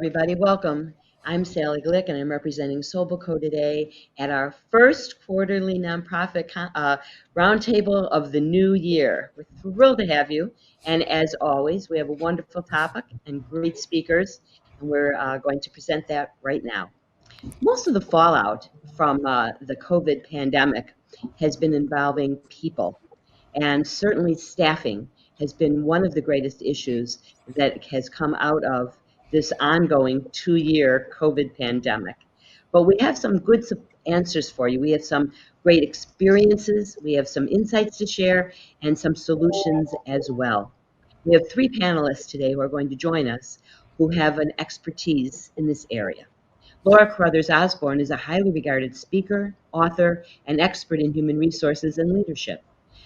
everybody. Welcome. I'm Sally Glick, and I'm representing Sobelco today at our first quarterly nonprofit roundtable of the new year. We're thrilled to have you. And as always, we have a wonderful topic and great speakers, and we're going to present that right now. Most of the fallout from the COVID pandemic has been involving people, and certainly staffing has been one of the greatest issues that has come out of this ongoing 2-year COVID pandemic. But we have some good answers for you. We have some great experiences, we have some insights to share, and some solutions as well. We have 3 panelists today who are going to join us who have an expertise in this area. Laura Carruthers Osborne is a highly regarded speaker, author, and expert in human resources and leadership.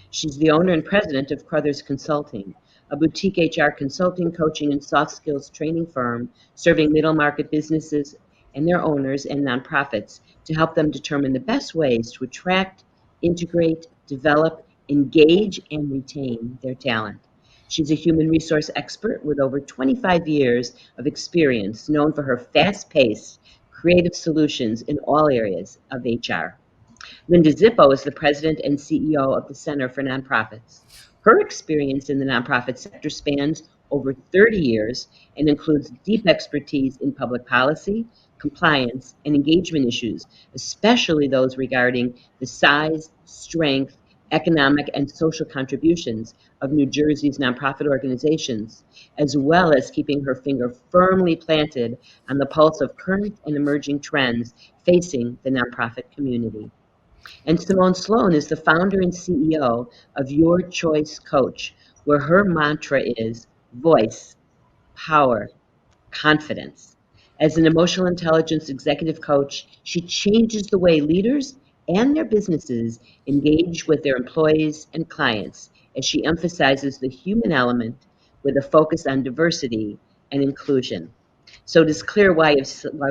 She's the owner and president of Carruthers Consulting, a boutique HR consulting, coaching, and soft skills training firm serving middle market businesses and their owners and nonprofits to help them determine the best ways to attract, integrate, develop, engage, and retain their talent. She's a human resource expert with over 25 years of experience, known for her fast-paced, creative solutions in all areas of HR. Linda Zippo is the president and CEO of the Center for Nonprofits. Her experience in the nonprofit sector spans over 30 years and includes deep expertise in public policy, compliance, and engagement issues, especially those regarding the size, strength, economic, and social contributions of New Jersey's nonprofit organizations, as well as keeping her finger firmly planted on the pulse of current and emerging trends facing the nonprofit community. And Simone Sloan is the founder and CEO of Your Choice Coach, where her mantra is voice, power, confidence. As an emotional intelligence executive coach, she changes the way leaders and their businesses engage with their employees and clients as she emphasizes the human element with a focus on diversity and inclusion. So it is clear why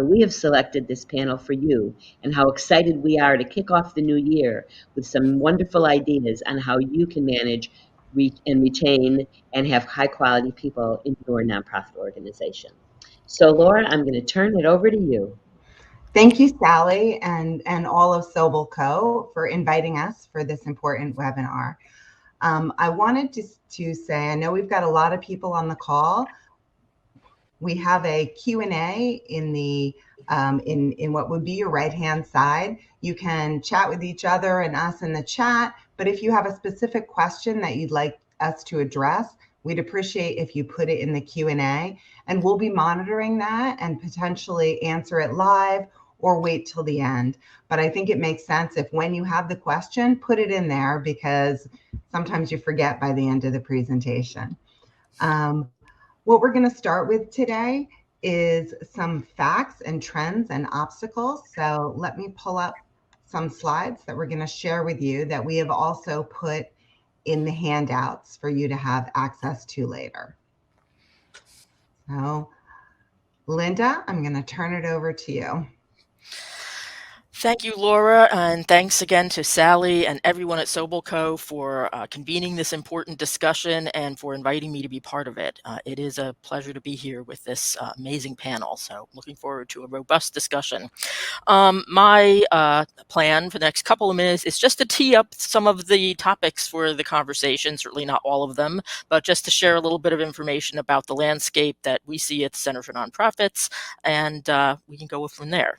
we have selected this panel for you and how excited we are to kick off the new year with some wonderful ideas on how you can manage and retain and have high quality people in your nonprofit organization. So Laura, I'm going to turn it over to you. Thank you, Sally, and all of Sobelco for inviting us for this important webinar. I wanted to say, I know we've got a lot of people on the call. We have a Q&A in the in what would be your right-hand side. You can chat with each other and us in the chat, but if you have a specific question that you'd like us to address, we'd appreciate if you put it in the Q&A, and we'll be monitoring that and potentially answer it live or wait till the end. But I think it makes sense if when you have the question, put it in there, because sometimes you forget by the end of the presentation. What we're going to start with today is some facts and trends and obstacles. So let me pull up some slides that we're going to share with you that we have also put in the handouts for you to have access to later. So Linda, I'm going to turn it over to you. Thank you, Laura, and thanks again to Sally and everyone at Sobelco for convening this important discussion and for inviting me to be part of it. It is a pleasure to be here with this amazing panel, so looking forward to a robust discussion. My plan for the next couple of minutes is just to tee up some of the topics for the conversation, certainly not all of them, but just to share a little bit of information about the landscape that we see at the Center for Nonprofits, and we can go from there.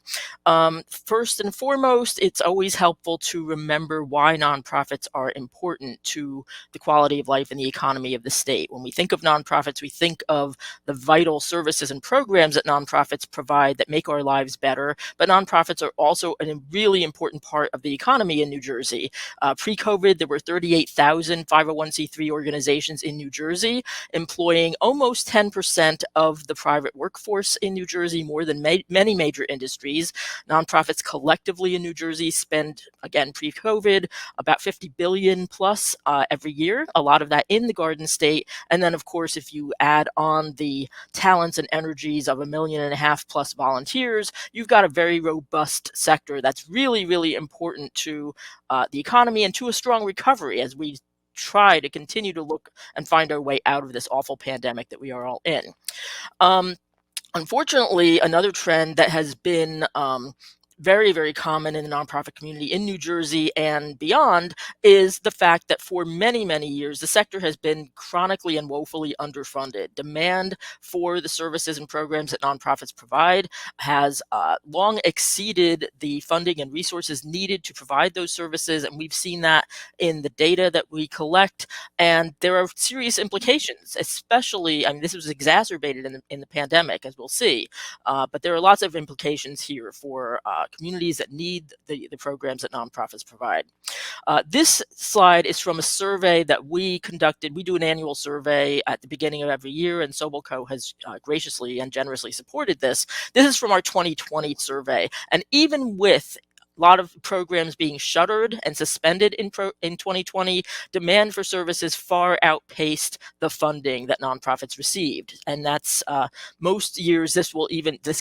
First and foremost, it's always helpful to remember why nonprofits are important to the quality of life and the economy of the state. When we think of nonprofits, we think of the vital services and programs that nonprofits provide that make our lives better, but nonprofits are also a really important part of the economy in New Jersey. Pre-COVID, there were 38,000 501c3 organizations in New Jersey, employing almost 10% of the private workforce in New Jersey, more than many major industries. Nonprofits collectively in New Jersey spend, again, pre-COVID, about $50 billion plus every year, a lot of that in the Garden State. And then, of course, if you add on the talents and energies of 1.5 million plus volunteers, you've got a very robust sector that's really, really important to the economy and to a strong recovery as we try to continue to look and find our way out of this awful pandemic that we are all in. Unfortunately, another trend that has been very, very common in the nonprofit community in New Jersey and beyond is the fact that for many, many years, the sector has been chronically and woefully underfunded. Demand for the services and programs that nonprofits provide has long exceeded the funding and resources needed to provide those services. And we've seen that in the data that we collect. And there are serious implications, especially, I mean, this was exacerbated in the pandemic, as we'll see. But there are lots of implications here for communities that need the programs that nonprofits provide. This slide is from a survey that we conducted. We do an annual survey at the beginning of every year, and Sobelco has graciously and generously supported this. This is from our 2020 survey. And even with a lot of programs being shuttered and suspended in 2020, demand for services far outpaced the funding that nonprofits received. And that's most years this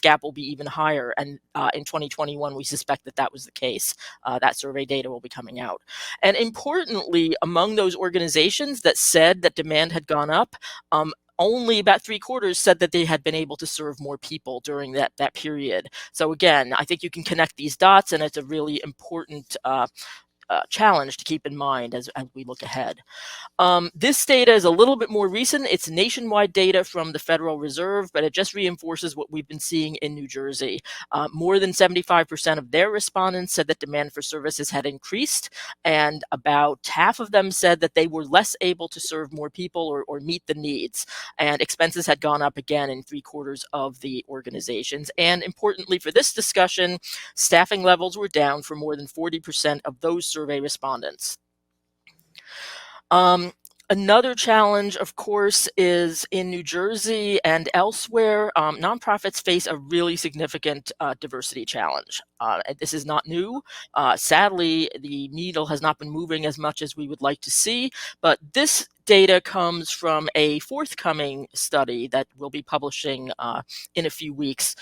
gap will be even higher. And in 2021, we suspect that was the case. That survey data will be coming out. And importantly, among those organizations that said that demand had gone up, only about 3/4 said that they had been able to serve more people during that period. So again, I think you can connect these dots, and it's a really important challenge to keep in mind as we look ahead. This data is a little bit more recent. It's nationwide data from the Federal Reserve, but it just reinforces what we've been seeing in New Jersey. More than 75% of their respondents said that demand for services had increased, and about half of them said that they were less able to serve more people or meet the needs. And expenses had gone up again in 3/4 of the organizations. And importantly for this discussion, staffing levels were down for more than 40% of those survey respondents. Another challenge, of course, is in New Jersey and elsewhere, nonprofits face a really significant diversity challenge. This is not new. Sadly, the needle has not been moving as much as we would like to see, but this data comes from a forthcoming study that we'll be publishing in a few weeks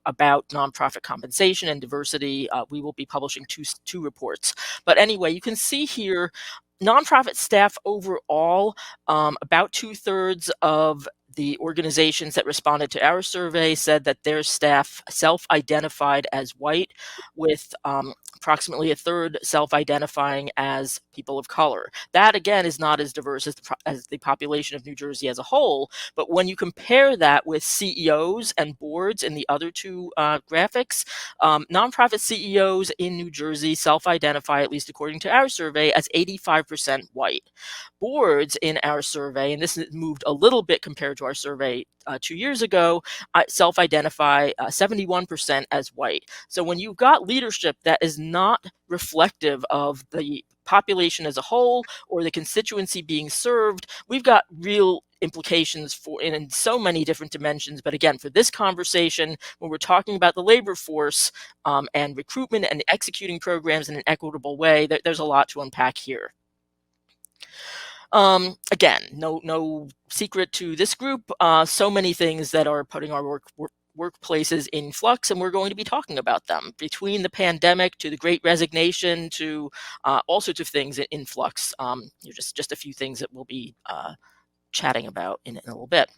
about nonprofit compensation and diversity. We will be publishing two reports. But anyway, you can see here nonprofit staff overall, about 2/3 of the organizations that responded to our survey said that their staff self-identified as white, with approximately 1/3 self-identifying as people of color. That, again, is not as diverse as the population of New Jersey as a whole, but when you compare that with CEOs and boards in the other two graphics, nonprofit CEOs in New Jersey self-identify, at least according to our survey, as 85% white. Boards in our survey, and this moved a little bit compared to our survey 2 years ago, self-identify 71% as white. So when you've got leadership that is not reflective of the population as a whole or the constituency being served, we've got real implications for in so many different dimensions. But again, for this conversation, when we're talking about the labor force and recruitment and executing programs in an equitable way, there's a lot to unpack here. Again, no secret to this group. So many things that are putting our workplaces in flux, and we're going to be talking about them. Between the pandemic to the Great Resignation to all sorts of things in flux. Just a few things that we'll be chatting about in a little bit.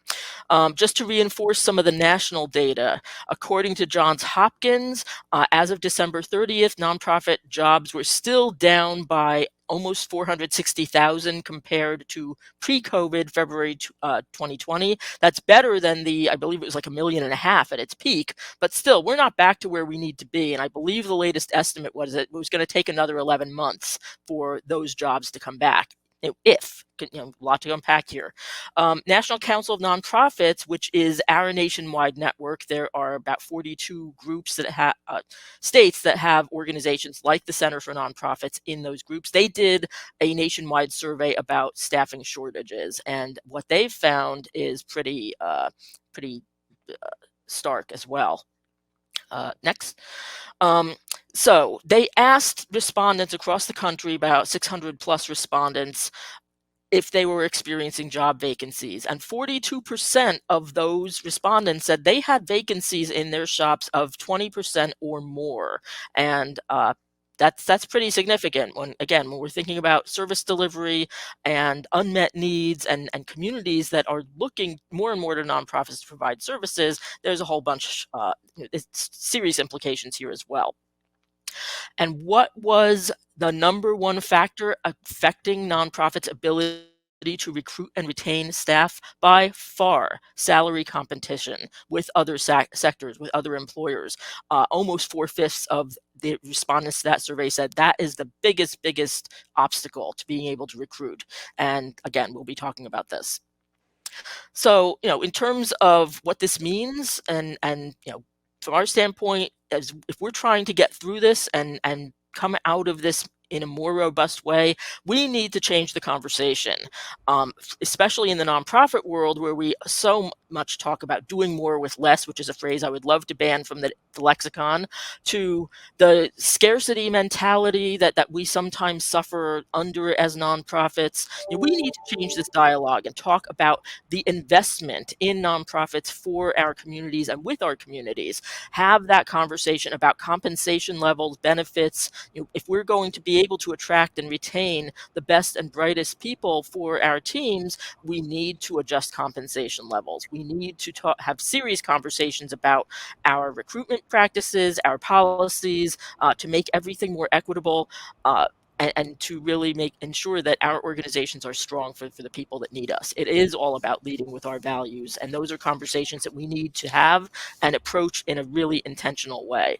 Just to reinforce some of the national data, according to Johns Hopkins, as of December 30th, nonprofit jobs were still down by almost 460,000 compared to pre-COVID February 2020. That's better than I believe it was like 1.5 million at its peak, but still, we're not back to where we need to be. And I believe the latest estimate was that it was going to take another 11 months for those jobs to come back. If, a lot to unpack here. National Council of Nonprofits, which is our nationwide network, there are about 42 groups that have states that have organizations like the Center for Nonprofits in those groups. They did a nationwide survey about staffing shortages, and what they've found is pretty stark as well. Next. So they asked respondents across the country, about 600 plus respondents, if they were experiencing job vacancies. And 42% of those respondents said they had vacancies in their shops of 20% or more. And that's pretty significant when we're thinking about service delivery and unmet needs and communities that are looking more and more to nonprofits to provide services. There's a whole bunch, it's serious implications here as well. And what was the number one factor affecting nonprofits' ability to recruit and retain staff? By far, salary competition with other sectors, with other employers. Almost 4/5 of the respondents to that survey said that is the biggest obstacle to being able to recruit. And again, we'll be talking about this. So, in terms of what this means, and from our standpoint, as if we're trying to get through this and come out of this in a more robust way, we need to change the conversation, especially in the nonprofit world where we so much talk about doing more with less, which is a phrase I would love to ban from the lexicon, to the scarcity mentality that we sometimes suffer under as nonprofits. We need to change this dialogue and talk about the investment in nonprofits for our communities and with our communities. Have that conversation about compensation levels, benefits. If we're going to be able to attract and retain the best and brightest people for our teams, we need to adjust compensation levels. We need to have serious conversations about our recruitment practices, our policies, to make everything more equitable. And to really ensure that our organizations are strong for the people that need us. It is all about leading with our values, and those are conversations that we need to have and approach in a really intentional way.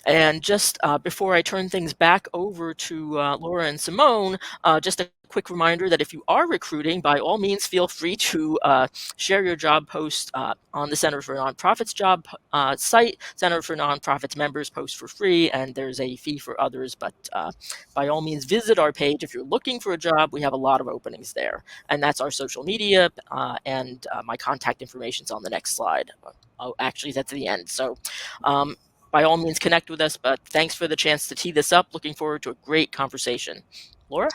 And just before I turn things back over to Laura and Simone, just a quick reminder that if you are recruiting, by all means, feel free to share your job post on the Center for Nonprofits job site. Center for Nonprofits members post for free, and there's a fee for others. But by all means, visit our page. If you're looking for a job, we have a lot of openings there. And that's our social media, and my contact information is on the next slide. Oh, actually, that's the end. So by all means, connect with us, but thanks for the chance to tee this up. Looking forward to a great conversation. Laura?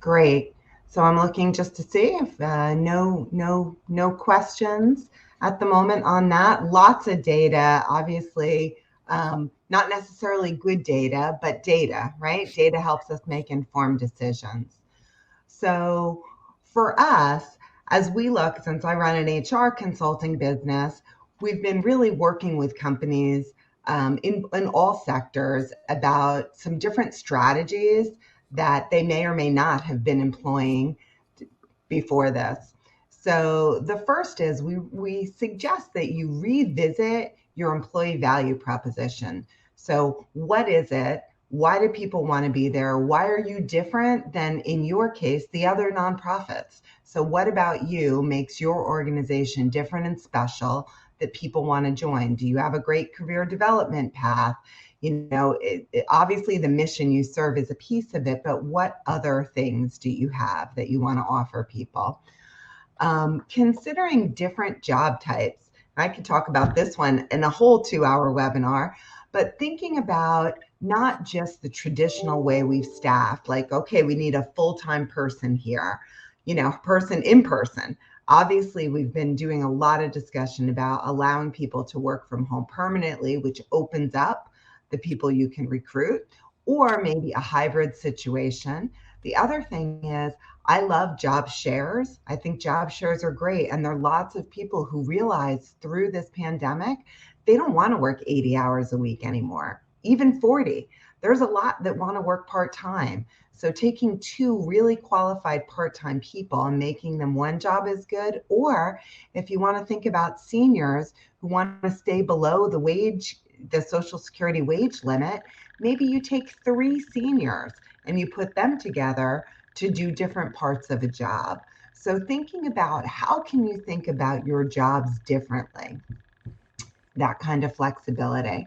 Great. So I'm looking just to see if no questions at the moment on that. Lots of data, obviously, not necessarily good data, but data, right? Data helps us make informed decisions. So for us, as we look, since I run an HR consulting business, we've been really working with companies in all sectors about some different strategies that they may or may not have been employing before this. So the first is we suggest that you revisit your employee value proposition. So what is it? Why do people want to be there? Why are you different than, in your case, the other nonprofits? So what about you makes your organization different and special that people want to join? Do you have a great career development path? Obviously the mission you serve is a piece of it, but what other things do you have that you want to offer people? Considering different job types. I could talk about this one in a whole 2-hour webinar, but thinking about not just the traditional way we've staffed, like, okay, we need a full-time person here, person in person. Obviously, we've been doing a lot of discussion about allowing people to work from home permanently, which opens up the people you can recruit, or maybe a hybrid situation. The other thing is, I love job shares. I think job shares are great. And there are lots of people who realize through this pandemic, they don't want to work 80 hours a week anymore, even 40. There's a lot that want to work part-time. So taking 2 really qualified part-time people and making them one job is good. Or if you want to think about seniors who want to stay below the Social Security wage limit, maybe you take 3 seniors and you put them together to do different parts of a job. So thinking about how can you think about your jobs differently, that kind of flexibility.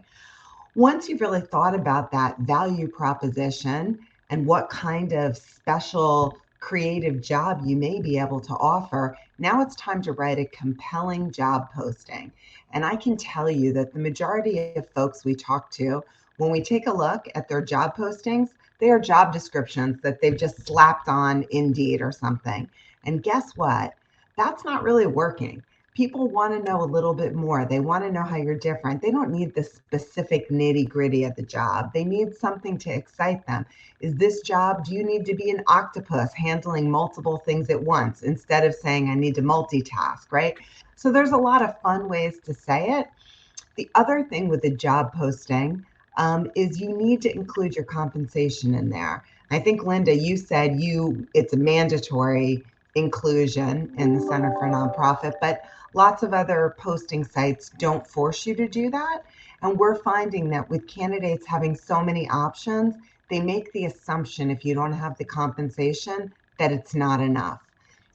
Once you've really thought about that value proposition and what kind of special creative job you may be able to offer, now it's time to write a compelling job posting. And I can tell you that the majority of folks we talk to, when we take a look at their job postings, they are job descriptions that they've just slapped on Indeed or something. And guess what? That's not really working. people want to know a little bit more. They want to know how you're different. They don't need the specific nitty gritty of the job. They need something to excite them. Is this job, do you need to be an octopus handling multiple things at once instead of saying I need to multitask, right? So there's a lot of fun ways to say it. The other thing with the job posting is you need to include your compensation in there. I think, Linda, you said it's a mandatory inclusion in the Center for Nonprofit, but lots of other posting sites don't force you to do that. And we're finding that with candidates having so many options, they make the assumption if you don't have the compensation that it's not enough.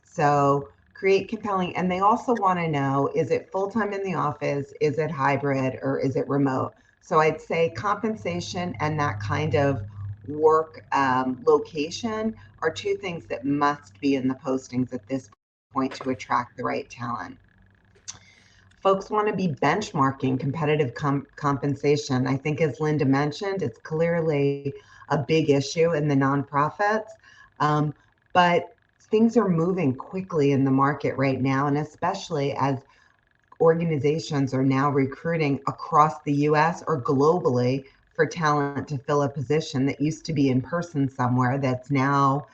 So create compelling, and they also want to know, is it full-time in the office, is it hybrid, or is it remote? So I'd say compensation and that kind of work location are two things that must be in the postings at this point to attract the right talent. Folks want to be benchmarking competitive compensation. I think, as Linda mentioned, it's clearly a big issue in the nonprofits, but things are moving quickly in the market right now, and especially as organizations are now recruiting across the US or globally for talent to fill a position that used to be in person somewhere that's now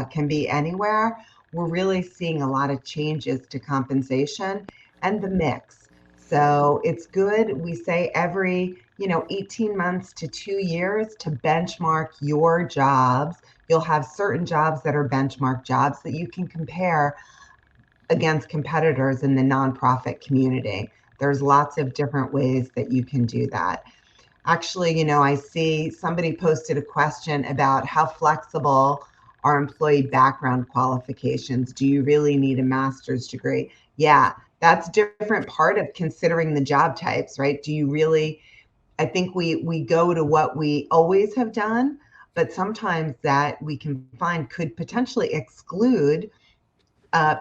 can be anywhere. We're really seeing a lot of changes to compensation and the mix. So it's good. We say every 18 months to 2 years to benchmark your jobs. You'll have certain jobs that are benchmark jobs that you can compare against competitors in the nonprofit community. There's lots of different ways that you can do that. Actually, I see somebody posted a question about how flexible are employee background qualifications. Do you really need a master's degree? Yeah, that's a different part of considering the job types, right? Do you really, I think we go to what we always have done, but sometimes that we can find could potentially exclude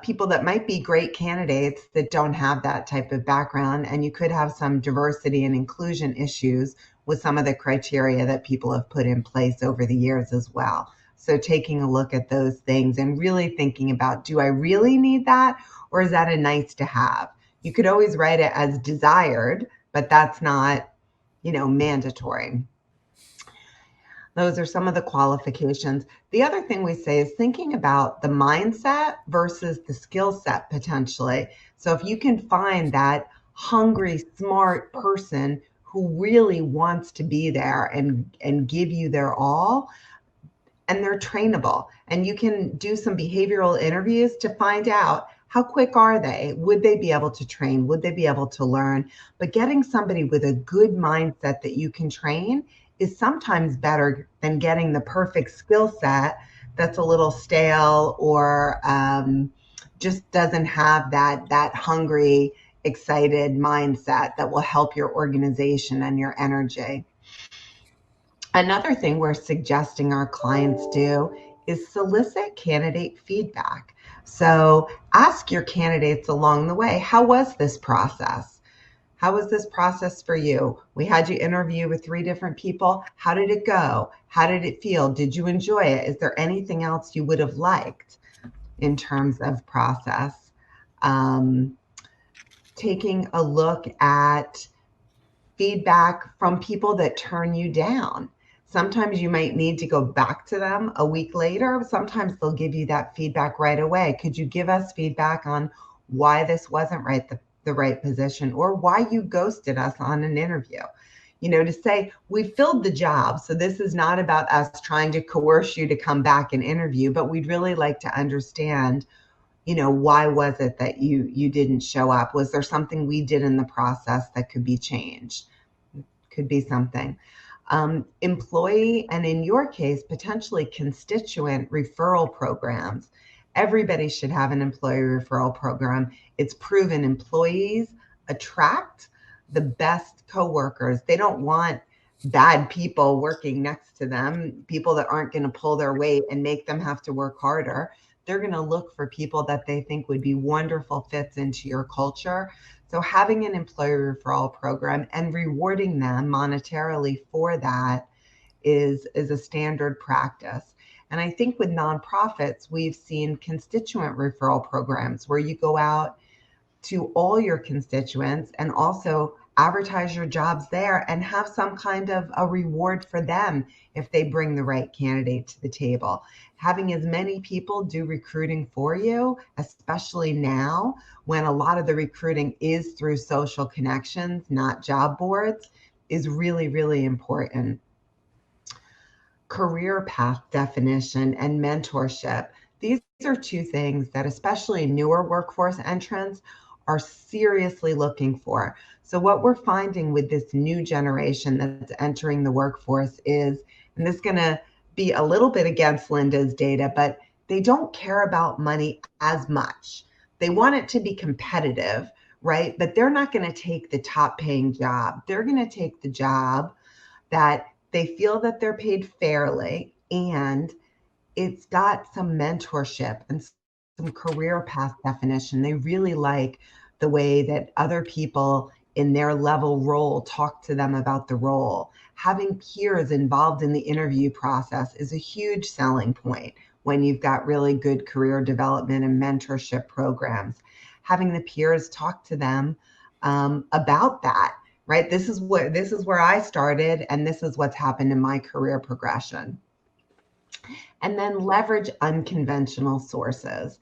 people that might be great candidates that don't have that type of background. And you could have some diversity and inclusion issues with some of the criteria that people have put in place over the years as well. So taking a look at those things and really thinking about, do I really need that? Or is that a nice to have? You could always write it as desired, but that's not, mandatory. Those are some of the qualifications. The other thing we say is thinking about the mindset versus the skill set potentially. So if you can find that hungry, smart person who really wants to be there and give you their all, and they're trainable, and you can do some behavioral interviews to find out how quick are they? Would they be able to train? Would they be able to learn? But getting somebody with a good mindset that you can train is sometimes better than getting the perfect skill set that's a little stale or just doesn't have that hungry, excited mindset that will help your organization and your energy. Another thing we're suggesting our clients do is solicit candidate feedback. So ask your candidates along the way, how was this process? How was this process for you? We had you interview with 3 different people. How did it go? How did it feel? Did you enjoy it? Is there anything else you would have liked in terms of process? Taking a look at feedback from people that turn you down. Sometimes you might need to go back to them a week later. Sometimes they'll give you that feedback right away. Could you give us feedback on why this wasn't the right position, or why you ghosted us on an interview? To say we filled the job. So this is not about us trying to coerce you to come back and interview, but we'd really like to understand, why was it that you didn't show up? Was there something we did in the process that could be changed? Could be something. Employee, and in your case, potentially constituent referral programs. Everybody should have an employee referral program. It's proven employees attract the best coworkers. They don't want bad people working next to them, people that aren't going to pull their weight and make them have to work harder. They're going to look for people that they think would be wonderful fits into your culture. So having an employee referral program and rewarding them monetarily for that is a standard practice. And I think with nonprofits, we've seen constituent referral programs where you go out to all your constituents and also advertise your jobs there and have some kind of a reward for them if they bring the right candidate to the table. Having as many people do recruiting for you, especially now when a lot of the recruiting is through social connections, not job boards, is really, really important. Career path definition and mentorship. These are two things that especially newer workforce entrants are seriously looking for. So what we're finding with this new generation that's entering the workforce is, and this is going to be a little bit against Linda's data, but they don't care about money as much. They want it to be competitive, right? But they're not going to take the top paying job. They're going to take the job that they feel that they're paid fairly and it's got some mentorship and some career path definition. They really like the way that other people in their level role talk to them about the role. Having peers involved in the interview process is a huge selling point when you've got really good career development and mentorship programs. Having the peers talk to them about that, right? This is where I started, and this is what's happened in my career progression. And then leverage unconventional sources.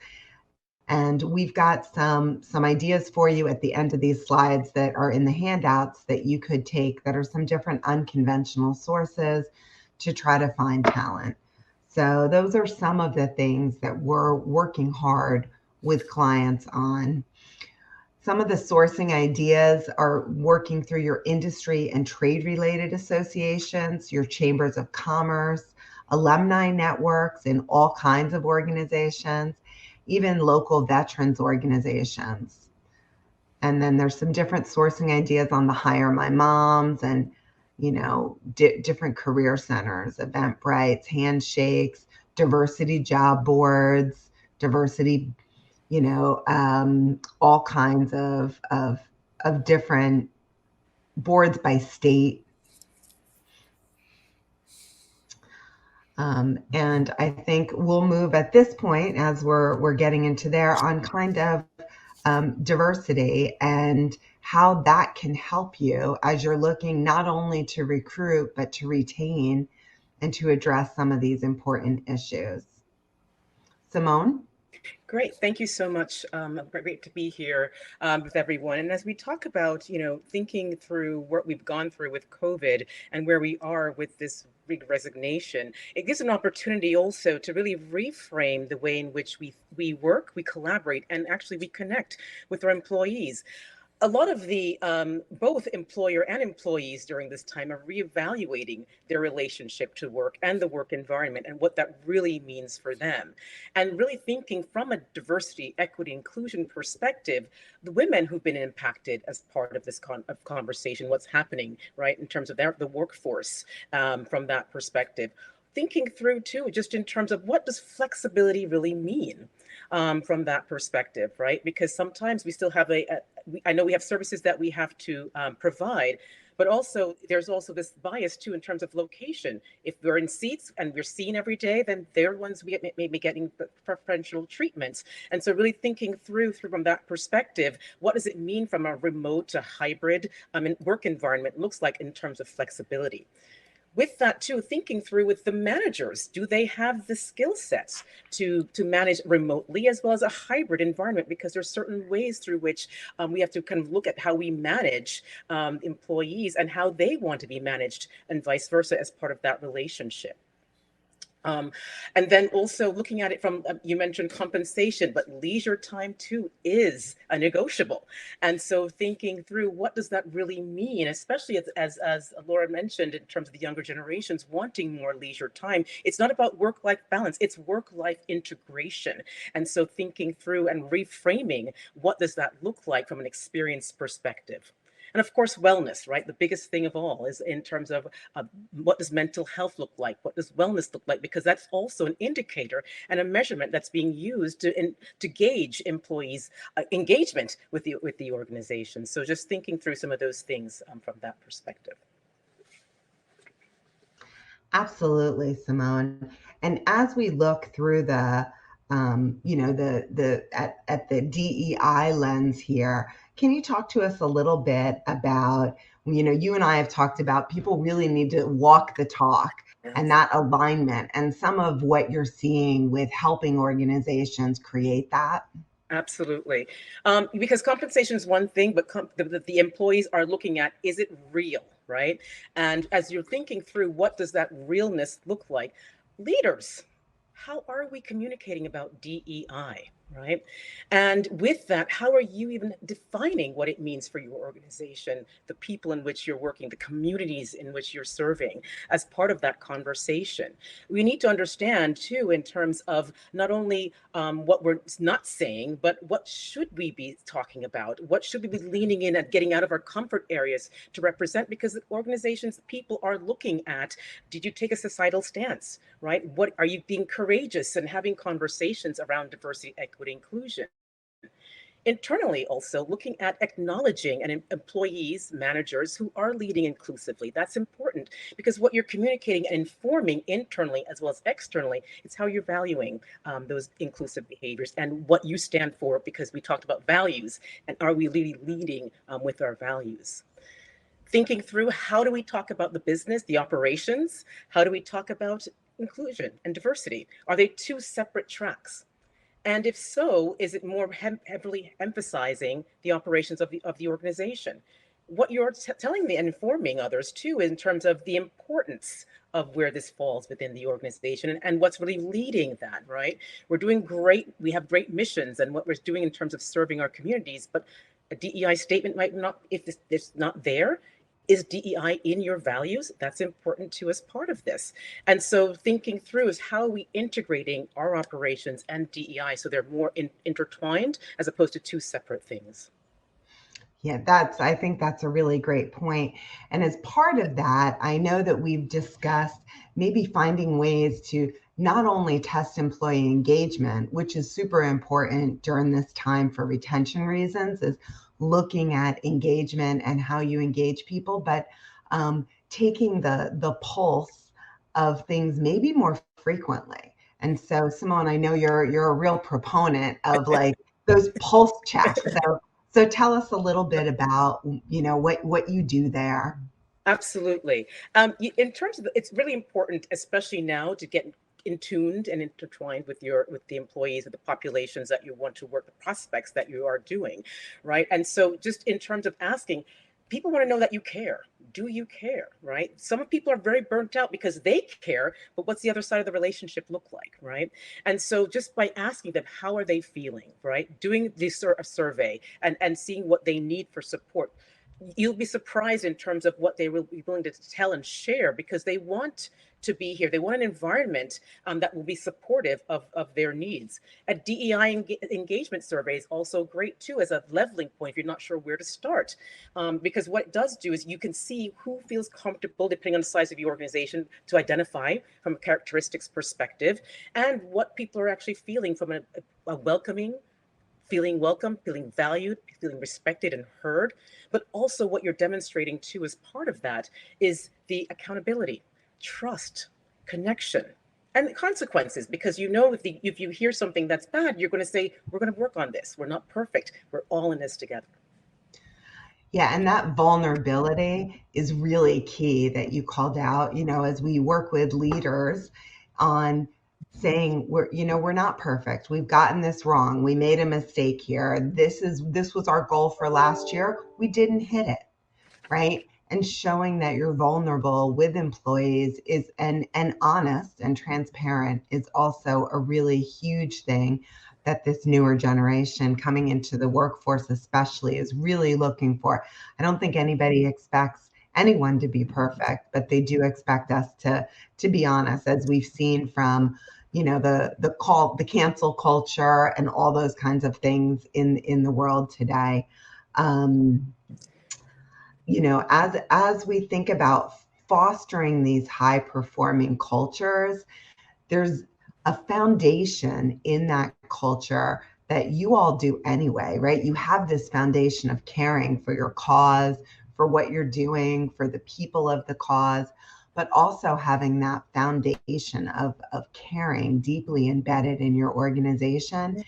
And we've got some ideas for you at the end of these slides that are in the handouts that you could take that are some different unconventional sources to try to find talent. So those are some of the things that we're working hard with clients on. Some of the sourcing ideas are working through your industry and trade related associations, your chambers of commerce, alumni networks in all kinds of organizations, even local veterans organizations. And then there's some different sourcing ideas on the Hire My Moms and, different career centers, Eventbrites, handshakes, diversity job boards, diversity, all kinds of different boards by state. And I think we'll move at this point, as we're getting into there, on kind of diversity and how that can help you as you're looking not only to recruit, but to retain and to address some of these important issues. Simone? Great. Thank you so much. Great to be here with everyone. And as we talk about, thinking through what we've gone through with COVID and where we are with this big resignation, it gives an opportunity also to really reframe the way in which we work, we collaborate, and actually we connect with our employees. A lot of the both employer and employees during this time are reevaluating their relationship to work and the work environment and what that really means for them. And really thinking from a diversity, equity, inclusion perspective, the women who've been impacted as part of this conversation, what's happening, right, in terms of the workforce from that perspective. Thinking through too, just in terms of what does flexibility really mean from that perspective, right? Because sometimes we still have I know we have services that we have to provide, but also there's also this bias too in terms of location. If we're in seats and we're seen every day, then they're ones we may be getting preferential treatments. And so really thinking through from that perspective, what does it mean from a remote to hybrid work environment looks like in terms of flexibility? With that too, thinking through with the managers, do they have the skill sets to manage remotely as well as a hybrid environment? Because there's certain ways through which we have to kind of look at how we manage employees and how they want to be managed and vice versa as part of that relationship. And then also looking at it from, you mentioned compensation, but leisure time too is a negotiable. And so thinking through what does that really mean, especially as Laura mentioned, in terms of the younger generations wanting more leisure time. It's not about work-life balance, it's work-life integration. And so thinking through and reframing what does that look like from an experience perspective. And of course, wellness, right? The biggest thing of all is in terms of what does mental health look like? What does wellness look like? Because that's also an indicator and a measurement that's being used to gauge employees' engagement with the organization. So just thinking through some of those things from that perspective. Absolutely, Simone. And as we look through the at the DEI lens here. Can you talk to us a little bit about, you and I have talked about people really need to walk the talk and that alignment and some of what you're seeing with helping organizations create that? Absolutely. Because compensation is one thing, but the employees are looking at, is it real, right? And as you're thinking through, what does that realness look like? Leaders, how are we communicating about DEI, right? And with that, how are you even defining what it means for your organization, the people in which you're working, the communities in which you're serving as part of that conversation? We need to understand too, in terms of not only what we're not saying, but what should we be talking about? What should we be leaning in at, getting out of our comfort areas to represent? Because the organizations, people are looking at, did you take a societal stance, right? What are you being courageous and having conversations around diversity, equity, inclusion? Internally, also looking at acknowledging and employees, managers who are leading inclusively. That's important, because what you're communicating and informing internally as well as externally is how you're valuing those inclusive behaviors and what you stand for, because we talked about values, and are we really leading with our values? Thinking through, how do we talk about the business, the operations? How do we talk about inclusion and diversity? Are they two separate tracks? And if so, is it more heavily emphasizing the operations of the organization? What you're telling me and informing others too, in terms of the importance of where this falls within the organization, and what's really leading that, right? We're doing great. We have great missions and what we're doing in terms of serving our communities, but a DEI statement might not, if this not there, is DEI in your values? That's important too as part of this. And so thinking through is, how are we integrating our operations and DEI so they're more intertwined as opposed to two separate things? Yeah, I think that's a really great point. And as part of that, I know that we've discussed maybe finding ways to not only test employee engagement, which is super important during this time for retention reasons, is looking at engagement and how you engage people, but taking the pulse of things maybe more frequently. And so, Simone, I know you're a real proponent of like those pulse checks. So tell us a little bit about, what you do there. Absolutely. In terms of, it's really important, especially now, to get in tuned and intertwined with the employees, with the populations that you want to work, the prospects that you are doing, right? And so just in terms of asking, people want to know that you care. Do you care, right? Some people are very burnt out because they care, but what's the other side of the relationship look like, right? And so just by asking them, how are they feeling, right? Doing this sort of survey and seeing what they need for support, you'll be surprised in terms of what they will be willing to tell and share, because they want to be here. They want an environment that will be supportive of their needs. A DEI engagement survey is also great too, as a leveling point if you're not sure where to start. Because what it does do is you can see who feels comfortable, depending on the size of your organization, to identify from a characteristics perspective, and what people are actually feeling from a welcoming, feeling welcome, feeling valued, feeling respected and heard. But also what you're demonstrating too as part of that is the accountability, trust, connection, and the consequences. Because if you hear something that's bad, you're going to say, we're going to work on this. We're not perfect. We're all in this together. Yeah, and that vulnerability is really key that you called out, as we work with leaders on saying we're not perfect. We've gotten this wrong. We made a mistake here. This was our goal for last year. We didn't hit it, right? And showing that you're vulnerable with employees is and honest and transparent is also a really huge thing that this newer generation coming into the workforce especially is really looking for. I don't think anybody expects anyone to be perfect, but they do expect us to be honest, as we've seen from the cancel culture and all those kinds of things in the world today. As we think about fostering these high performing cultures, there's a foundation in that culture that you all do anyway, right? You have this foundation of caring for your cause, for what you're doing, for the people of the cause. but also having that foundation of caring deeply embedded in your organization.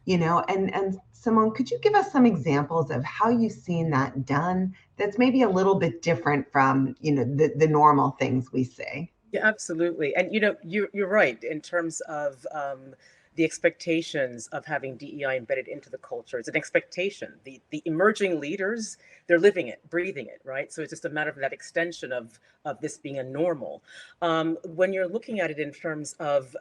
And Simone, could you give us some examples of how you've seen that done that's maybe a little bit different from, the normal things we see? Yeah, absolutely. And you're right in terms of the expectations of having DEI embedded into the culture. It's an expectation. The emerging leaders, they're living it, breathing it, right? So it's just a matter of that extension of this being a normal. When you're looking at it in terms of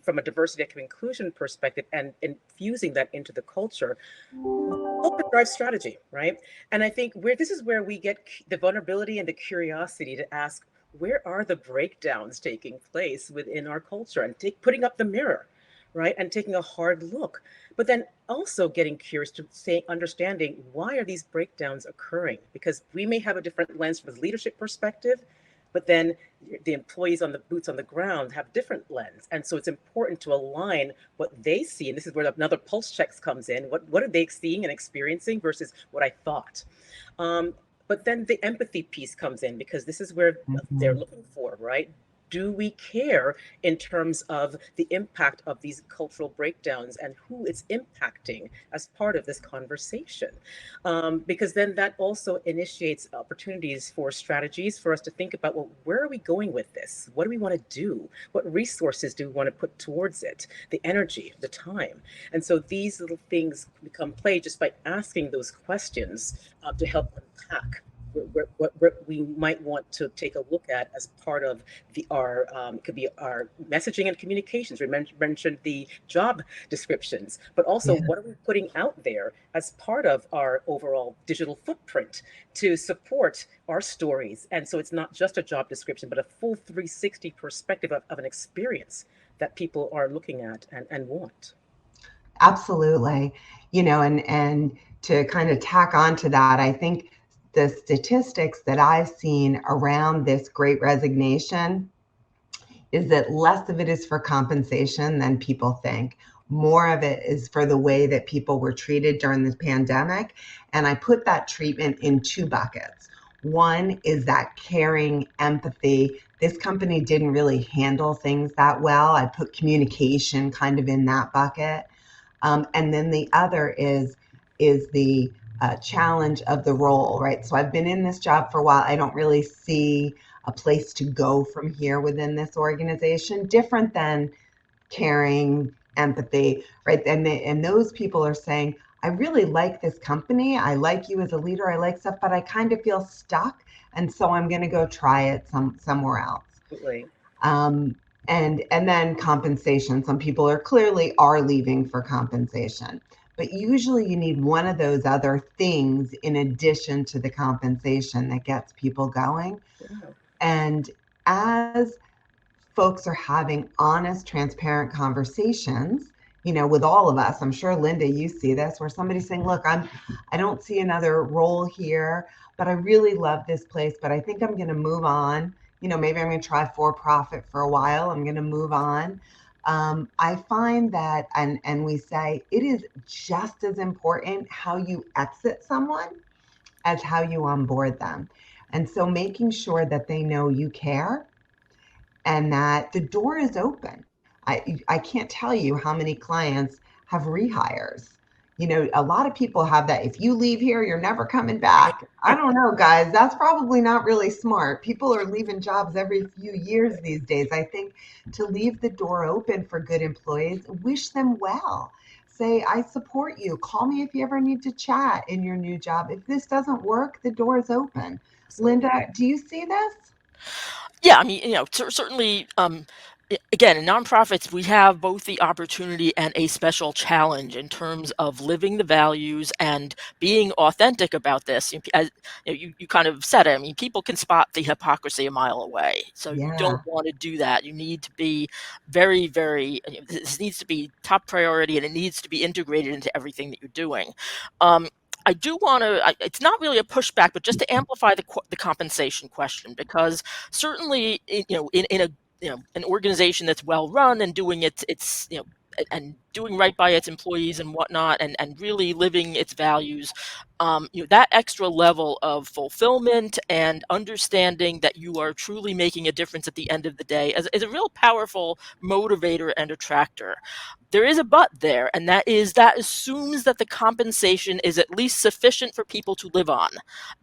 from a diversity, equity, inclusion perspective and infusing that into the culture, culture drives strategy, right? And I think this is where we get the vulnerability and the curiosity to ask, where are the breakdowns taking place within our culture, and putting up the mirror, right, and taking a hard look, but then also getting curious to understanding, why are these breakdowns occurring? Because we may have a different lens from a leadership perspective, but then the employees on the boots on the ground have different lens, and so it's important to align what they see, and this is where another pulse checks comes in. What are they seeing and experiencing versus what I thought? But then the empathy piece comes in, because this is where they're looking for, right? Do we care in terms of the impact of these cultural breakdowns and who it's impacting as part of this conversation? Because then that also initiates opportunities for strategies for us to think about, well, where are we going with this? What do we want to do? What resources do we want to put towards it? The energy, the time. And so these little things become play just by asking those questions to help unpack what we might want to take a look at as part of our could be our messaging and communications. We mentioned the job descriptions, but also what are we putting out there as part of our overall digital footprint to support our stories? And so it's not just a job description, but a full 360 perspective of an experience that people are looking at and want. Absolutely. And to kind of tack on to that, I think the statistics that I've seen around this great resignation is that less of it is for compensation than people think. More of it is for the way that people were treated during the pandemic. And I put that treatment in two buckets. One is that caring empathy. This company didn't really handle things that well. I put communication kind of in that bucket. And then the other is the challenge of the role, right? So I've been in this job for a while. I don't really see a place to go from here within this organization, different than caring, empathy, right? And those people are saying, I really like this company. I like you as a leader. I like stuff, but I kind of feel stuck. And so I'm going to go try it somewhere else. Absolutely. And then compensation. Some people are leaving for compensation, but usually you need one of those other things in addition to the compensation that gets people going. Yeah. And as folks are having honest, transparent conversations, with all of us, I'm sure, Linda, you see this, where somebody's saying, look, I don't see another role here, but I really love this place, but I think I'm going to move on. Maybe I'm going to try for-profit for a while. I'm going to move on. I find that, and we say, it is just as important how you exit someone as how you onboard them. And so making sure that they know you care and that the door is open. I can't tell you how many clients have rehires. A lot of people have that. If you leave here, you're never coming back. I don't know, guys. That's probably not really smart. People are leaving jobs every few years these days. I think to leave the door open for good employees, wish them well. Say, I support you. Call me if you ever need to chat in your new job. If this doesn't work, the door is open. Linda, do you see this? Yeah, I mean, certainly, again, in nonprofits, we have both the opportunity and a special challenge in terms of living the values and being authentic about this. As you kind of said it, I mean, people can spot the hypocrisy a mile away. So you don't want to do that. You need to be very, very, this needs to be top priority, and it needs to be integrated into everything that you're doing. I do want to, it's not really a pushback, but just to amplify the compensation question, because certainly, in a an organization that's well run and doing its and doing right by its employees and whatnot, and really living its values, that extra level of fulfillment and understanding that you are truly making a difference at the end of the day is a real powerful motivator and attractor. There is a but there, and that assumes that the compensation is at least sufficient for people to live on.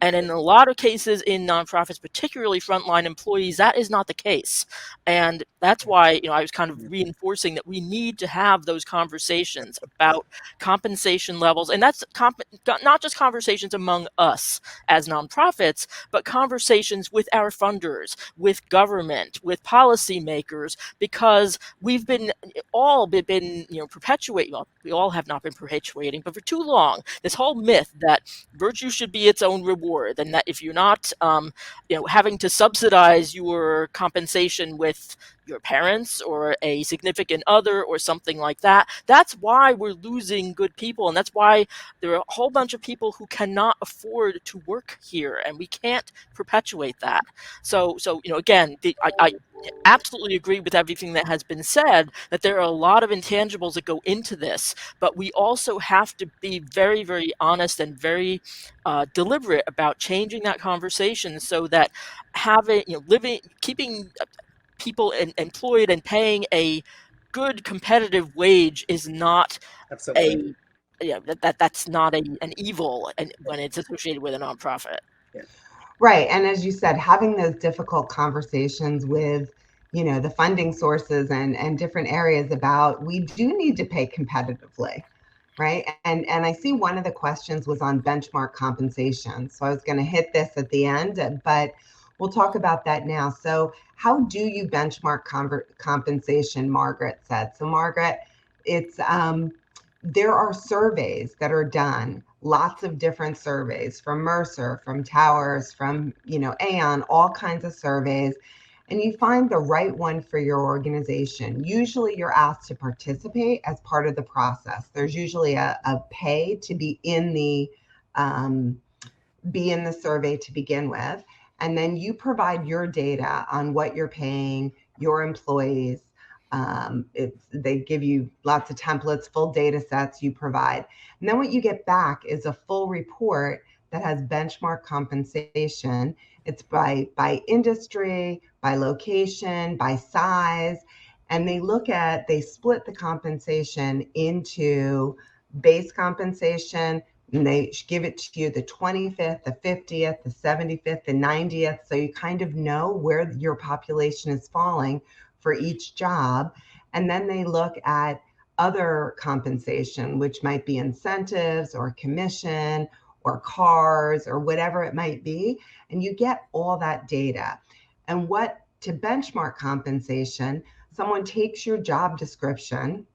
And in a lot of cases in nonprofits, particularly frontline employees, that is not the case. And that's why, I was kind of reinforcing that we need to have those conversations about compensation levels. And that's not just conversations among us as nonprofits, but conversations with our funders, with government, with policymakers, because we've all been perpetuating, well, we all have not been perpetuating, but for too long, this whole myth that virtue should be its own reward, and that if you're not having to subsidize your compensation with your parents or a significant other or something like that, that's why we're losing good people, and that's why there are a whole bunch of people who cannot afford to work here, and we can't perpetuate that. So again, I absolutely agree with everything that has been said, that there are a lot of intangibles that go into this, but we also have to be very, very honest and very deliberate about changing that conversation, so that keeping people employed and paying a good competitive wage is not Absolutely. that's not an evil, and when it's associated with a nonprofit. Yeah. Right. And as you said, having those difficult conversations with, the funding sources and different areas about, we do need to pay competitively. Right. And I see one of the questions was on benchmark compensation. So I was going to hit this at the end, but we'll talk about that now. So how do you benchmark compensation? Margaret said. So Margaret, it's there are surveys that are done, lots of different surveys from Mercer, from Towers, from Aon, all kinds of surveys, and you find the right one for your organization. Usually you're asked to participate as part of the process. There's usually a pay to be in the survey to begin with, and then you provide your data on what you're paying your employees. They give you lots of templates, full data sets you provide. And then what you get back is a full report that has benchmark compensation. It's by industry, by location, by size. And they split the compensation into base compensation, and they give it to you the 25th, the 50th, the 75th, the 90th. So you kind of know where your population is falling for each job. And then they look at other compensation, which might be incentives or commission or cars or whatever it might be. And you get all that data. And to benchmark compensation, someone takes your job description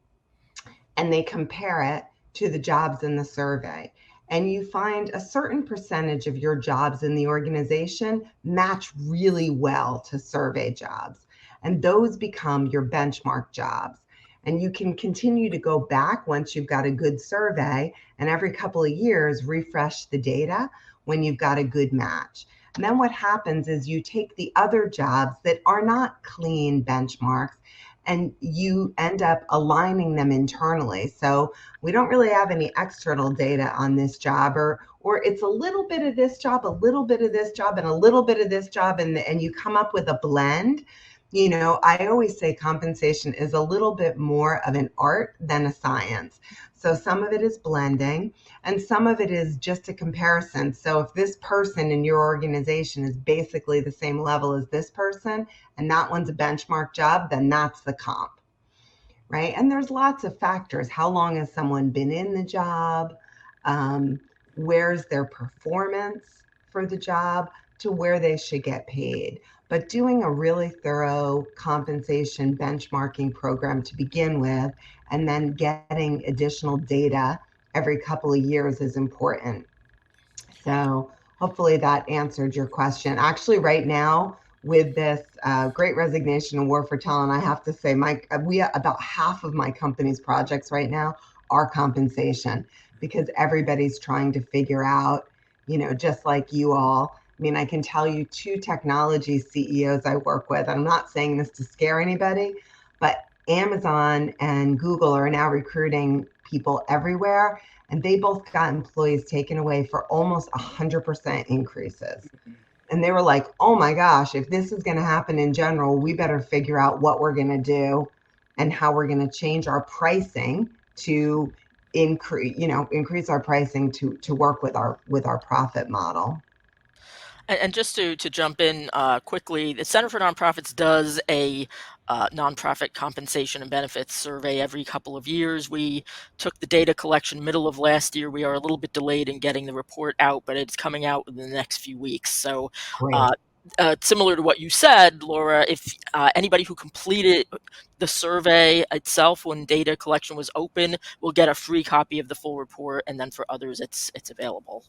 and they compare it to the jobs in the survey. And you find a certain percentage of your jobs in the organization match really well to survey jobs. And those become your benchmark jobs. And you can continue to go back once you've got a good survey, and every couple of years refresh the data when you've got a good match. And then what happens is you take the other jobs that are not clean benchmarks and you end up aligning them internally. So we don't really have any external data on this job, or it's a little bit of this job, a little bit of this job, and a little bit of this job, and you come up with a blend. I always say compensation is a little bit more of an art than a science. So some of it is blending and some of it is just a comparison. So if this person in your organization is basically the same level as this person and that one's a benchmark job, then that's the comp, right? And there's lots of factors. How long has someone been in the job? Where's their performance for the job to where they should get paid? But doing a really thorough compensation benchmarking program to begin with, and then getting additional data every couple of years is important. So hopefully that answered your question. Actually, right now, with this Great Resignation and War for Talent, I have to say, about half of my company's projects right now are compensation, because everybody's trying to figure out, just like you all. I mean, I can tell you 2 technology CEOs I work with. I'm not saying this to scare anybody, but Amazon and Google are now recruiting people everywhere, and they both got employees taken away for almost 100% increases. And they were like, oh my gosh, if this is going to happen in general, we better figure out what we're going to do and how we're going to change our pricing to increase our pricing to work with our profit model. And just to jump in quickly, the Center for Nonprofits does a nonprofit compensation and benefits survey every couple of years. We took the data collection middle of last year. We are a little bit delayed in getting the report out, but it's coming out in the next few weeks. So Great. similar to what you said, Laura, if anybody who completed the survey itself when data collection was open will get a free copy of the full report, and then for others, it's available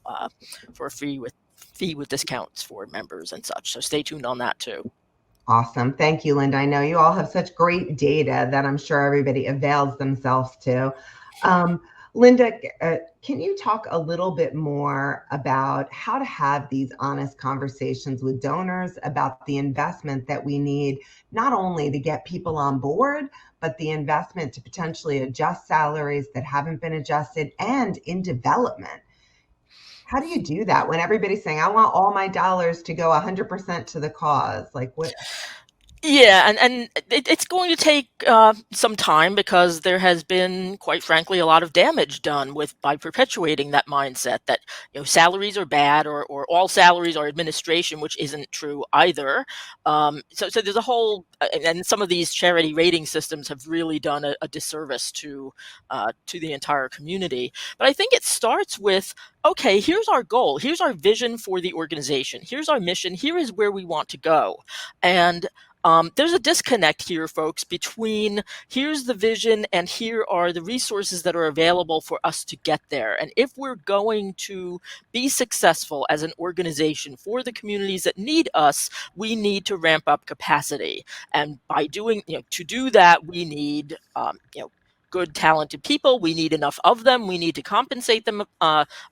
for a fee with discounts for members and such. So stay tuned on that too. Awesome. Thank you, Linda. I know you all have such great data that I'm sure everybody avails themselves to. Linda, can you talk a little bit more about how to have these honest conversations with donors about the investment that we need, not only to get people on board, but the investment to potentially adjust salaries that haven't been adjusted and in development? How do you do that when everybody's saying, I want all my dollars to go 100% to the cause? Like what? Yeah, and it's going to take some time because there has been, quite frankly, a lot of damage done by perpetuating that mindset that salaries are bad or all salaries are administration, which isn't true either. So there's a whole and some of these charity rating systems have really done a disservice to the entire community. But I think it starts with, okay, here's our goal, here's our vision for the organization, here's our mission, here is where we want to go, and there's a disconnect here, folks, between here's the vision and here are the resources that are available for us to get there. And if we're going to be successful as an organization for the communities that need us, we need to ramp up capacity. And by to do that, we need, good, talented people. We need enough of them. We need to compensate them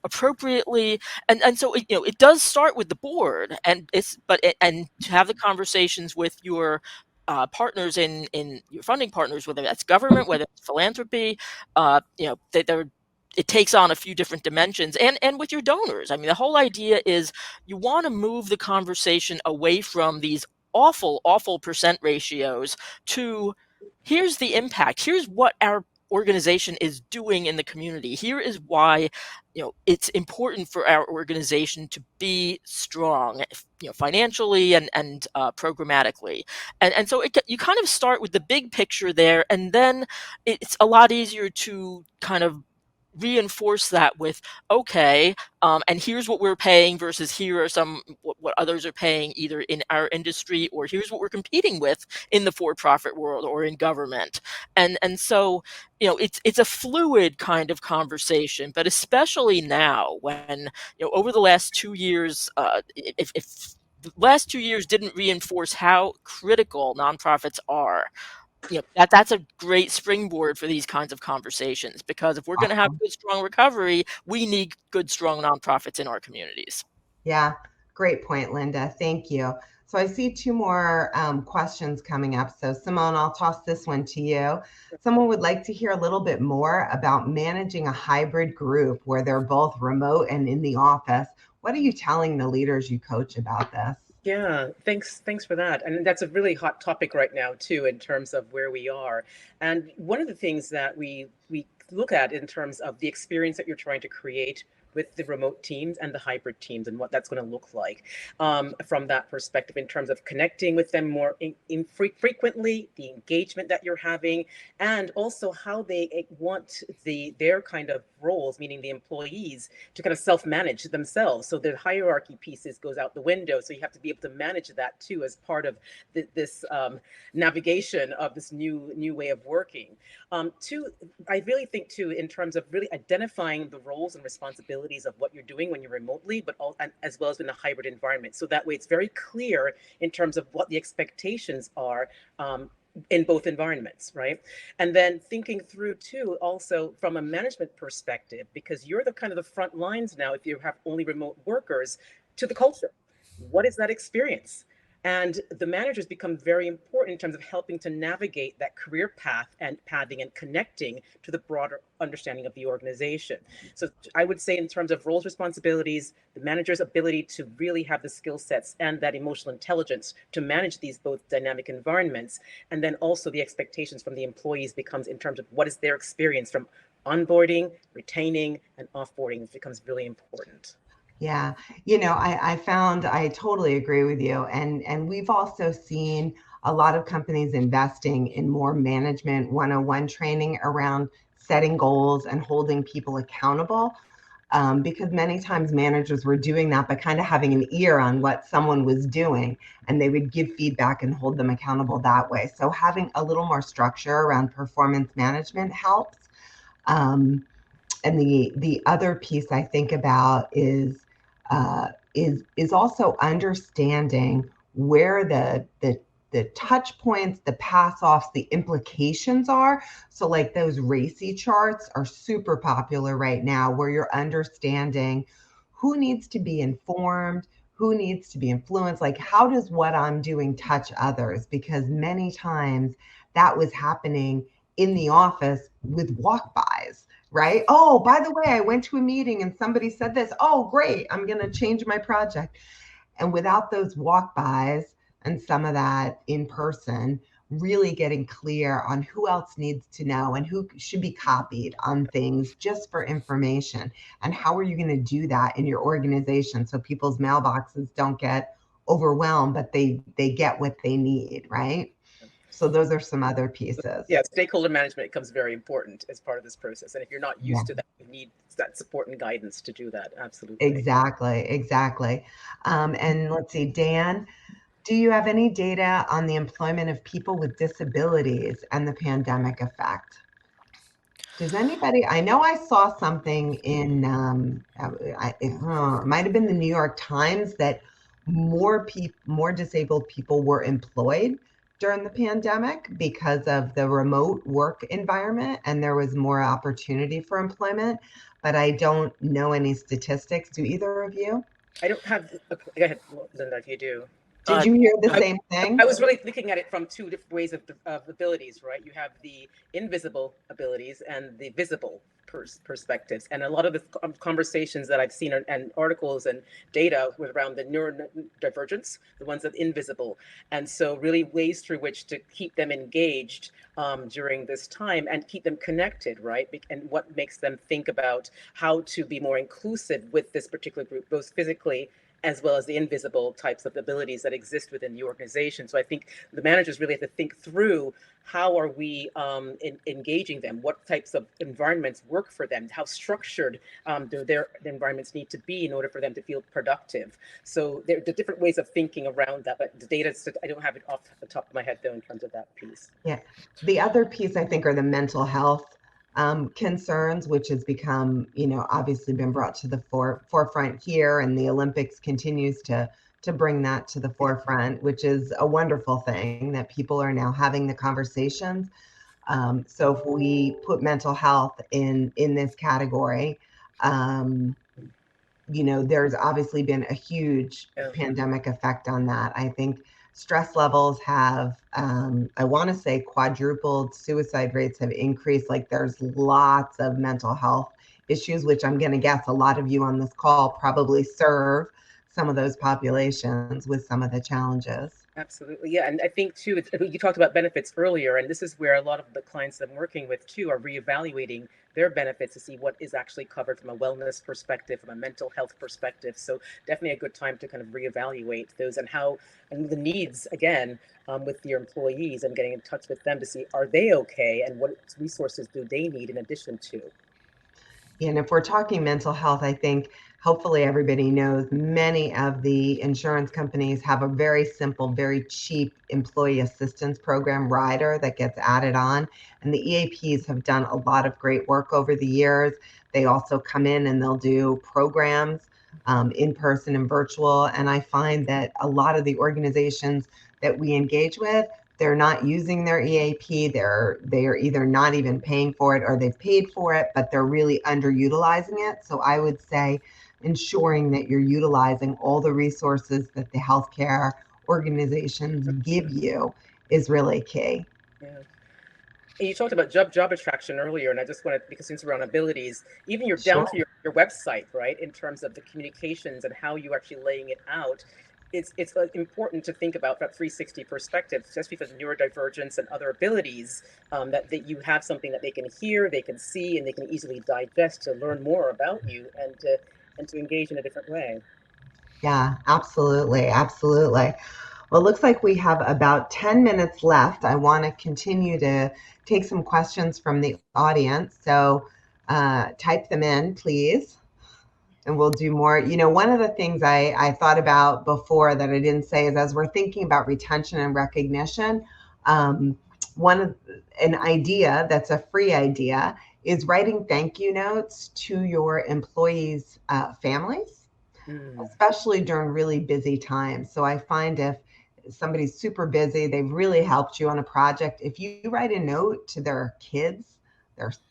appropriately, and so it does start with the board, and to have the conversations with your partners in your funding partners, whether that's government, whether it's philanthropy, it takes on a few different dimensions, and with your donors. I mean, the whole idea is you want to move the conversation away from these awful percent ratios to here's the impact. Here's what our organization is doing in the community. Here is why, it's important for our organization to be strong, financially and programmatically. And so you kind of start with the big picture there, and then it's a lot easier to kind of reinforce that with, okay, and here's what we're paying versus here are what others are paying either in our industry, or here's what we're competing with in the for-profit world or in government. And so it's a fluid kind of conversation, but especially now when over the last 2 years, if the last 2 years didn't reinforce how critical nonprofits are, that's a great springboard for these kinds of conversations, because if we're going to have good, strong recovery, we need good, strong nonprofits in our communities. Yeah, great point, Linda. Thank you. So I see two more questions coming up. So Simone, I'll toss this one to you. Someone would like to hear a little bit more about managing a hybrid group where they're both remote and in the office. What are you telling the leaders you coach about this? Yeah, thanks for that. And that's a really hot topic right now too, in terms of where we are. And one of the things that we look at in terms of the experience that you're trying to create with the remote teams and the hybrid teams, and what that's going to look like from that perspective, in terms of connecting with them more frequently, the engagement that you're having, and also how they want their kind of roles, meaning the employees, to kind of self-manage themselves. So the hierarchy pieces goes out the window. So you have to be able to manage that too as part of this navigation of this new way of working. Two, I really think too, in terms of really identifying the roles and responsibilities of what you're doing when you're remotely, but as well as in a hybrid environment. So that way it's very clear in terms of what the expectations are in both environments, right? And then thinking through too, also from a management perspective, because you're the kind of the front lines now, if you have only remote workers, to the culture. What is that experience? And the managers become very important in terms of helping to navigate that career path and pathing and connecting to the broader understanding of the organization. So I would say in terms of roles, responsibilities, the manager's ability to really have the skill sets and that emotional intelligence to manage these both dynamic environments, and then also the expectations from the employees becomes in terms of what is their experience from onboarding, retaining, and offboarding becomes really important. Yeah, I found I totally agree with you. And we've also seen a lot of companies investing in more management 101 training around setting goals and holding people accountable. Because many times managers were doing that, but kind of having an ear on what someone was doing, and they would give feedback and hold them accountable that way. So having a little more structure around performance management helps. Um, and the other piece I think about is also understanding where the touch points, the pass offs, the implications are. So like those RACI charts are super popular right now, where you're understanding who needs to be informed, who needs to be influenced, like how does what I'm doing touch others? Because many times that was happening in the office with walk-bys, right? Oh, by the way, I went to a meeting and somebody said this. Oh, great. I'm going to change my project. And without those walk-bys and some of that in person, really getting clear on who else needs to know and who should be copied on things just for information. And how are you going to do that in your organization so people's mailboxes don't get overwhelmed, but they get what they need, right? So those are some other pieces. Yeah, stakeholder management becomes very important as part of this process. And if you're not Yeah. used to that, you need that support and guidance to do that. Absolutely. Exactly. And let's see, Dan, do you have any data on the employment of people with disabilities and the pandemic effect? Does anybody, I know I saw something in, it might have been the New York Times that more disabled people were employed during the pandemic because of the remote work environment, and there was more opportunity for employment, but I don't know any statistics. Do either of you? I don't have, go ahead, Linda, if you do. Did you hear the I, same thing? I was really looking at it from two different ways of abilities, right? You have the invisible abilities and the visible perspectives. And a lot of the conversations that I've seen and articles and data with around the neurodivergence, the ones that invisible. And so really ways through which to keep them engaged during this time and keep them connected, right? And what makes them think about how to be more inclusive with this particular group, both physically as well as the invisible types of abilities that exist within the organization. So I think the managers really have to think through how are we engaging them? What types of environments work for them? How structured do their environments need to be in order for them to feel productive? So there are different ways of thinking around that, but the data, I don't have it off the top of my head though in terms of that piece. Yeah. The other piece I think are the mental health concerns, which has become, obviously been brought to the forefront here, and the Olympics continues to bring that to the forefront, which is a wonderful thing that people are now having the conversations. So if we put mental health in this category, there's obviously been a huge pandemic effect on that. I think stress levels have, I want to say, quadrupled. Suicide rates have increased. Like there's lots of mental health issues, which I'm going to guess a lot of you on this call probably serve some of those populations with some of the challenges. Absolutely. Yeah. And I think too, you talked about benefits earlier, and this is where a lot of the clients that I'm working with too are reevaluating their benefits to see what is actually covered from a wellness perspective, from a mental health perspective. So definitely a good time to kind of reevaluate those and how, and the needs again, with your employees and getting in touch with them to see, are they okay? And what resources do they need in addition to? And if we're talking mental health, I think hopefully everybody knows many of the insurance companies have a very simple, very cheap employee assistance program rider that gets added on. And the EAPs have done a lot of great work over the years. They also come in and they'll do programs in person and virtual. And I find that a lot of the organizations that we engage with, they're not using their EAP. They are either not even paying for it or they've paid for it, but they're really underutilizing it. So I would say ensuring that you're utilizing all the resources that the healthcare organizations give you is really key. Yeah. And you talked about job attraction earlier, and I just wanted, because since we're on abilities, even you're down Sure. to your website, right? In terms of the communications and how you actually laying it out, it's important to think about that 360 perspective, especially for the neurodivergence and other abilities, that you have something that they can hear, they can see, and they can easily digest to learn more about you and to engage in a different way. Yeah, absolutely. Absolutely. Well, it looks like we have about 10 minutes left. I want to continue to take some questions from the audience. So type them in, please. And we'll do more. You know, one of the things I thought about before that I didn't say is as we're thinking about retention and recognition, one of an idea that's a free idea is writing thank you notes to your employees' families, Mm. especially during really busy times. So I find if somebody's super busy, they've really helped you on a project, if you write a note to their kids,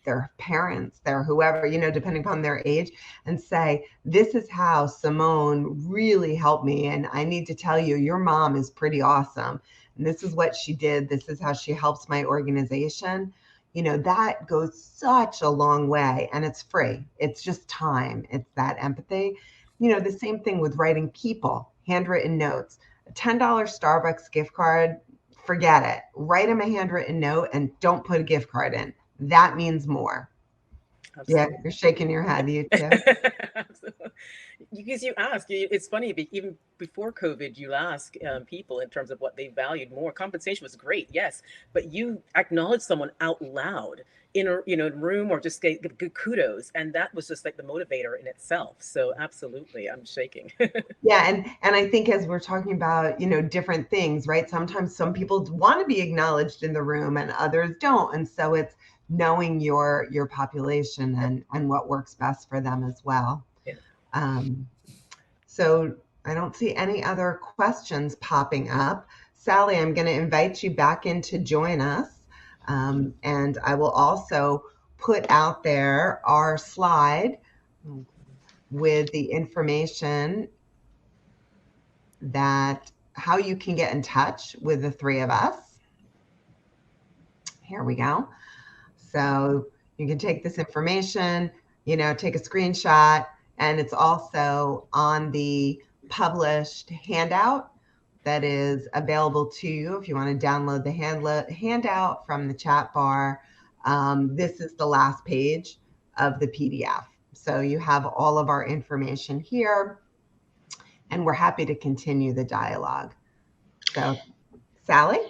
their parents, their whoever, you know, depending upon their age, and say, this is how Simone really helped me. And I need to tell you, your mom is pretty awesome. And this is what she did. This is how she helps my organization. You know, that goes such a long way, and it's free. It's just time. It's that empathy. You know, the same thing with writing people, handwritten notes. A $10 Starbucks gift card, forget it. Write them a handwritten note and don't put a gift card in. That means more. Yeah, Absolutely. you're shaking your head, you too. Absolutely. Because you ask, it's funny, even before COVID, you ask people in terms of what they valued more. Compensation was great, yes, but you acknowledge someone out loud in a room, or just give good kudos, and that was just like the motivator in itself. So absolutely, I'm shaking. Yeah, and I think as we're talking about, you know, different things, right? Sometimes some people want to be acknowledged in the room and others don't. And so it's knowing your population and what works best for them as well. Yeah. So I don't see any other questions popping up. Sally, I'm going to invite you back in to join us. And I will also put out there our slide with the information that how you can get in touch with the three of us. Here we go. So you can take this information, you know, take a screenshot, and it's also on the published handout that is available to you if you want to download the handout from the chat bar. This is the last page of the PDF. So you have all of our information here, and we're happy to continue the dialogue. So, Sally?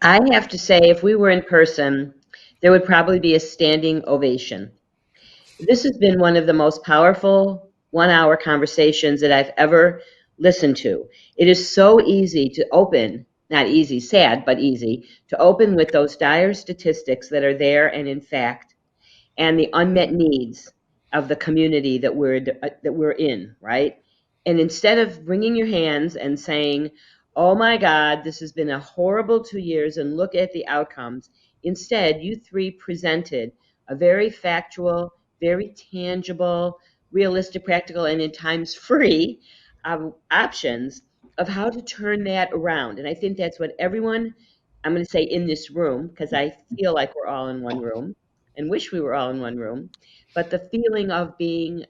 I have to say, if we were in person, there would probably be a standing ovation. This has been one of the most powerful 1 hour conversations that I've ever listened to. It is so easy to open, not easy, sad, but easy, to open with those dire statistics that are there and in fact, and the unmet needs of the community that we're in, right? And instead of wringing your hands and saying, "Oh my God, this has been a horrible 2 years," and look at the outcomes, instead, you three presented a very factual, very tangible, realistic, practical, and at times free options of how to turn that around. And I think that's what everyone, I'm going to say in this room, because I feel like we're all in one room and wish we were all in one room, but the feeling of being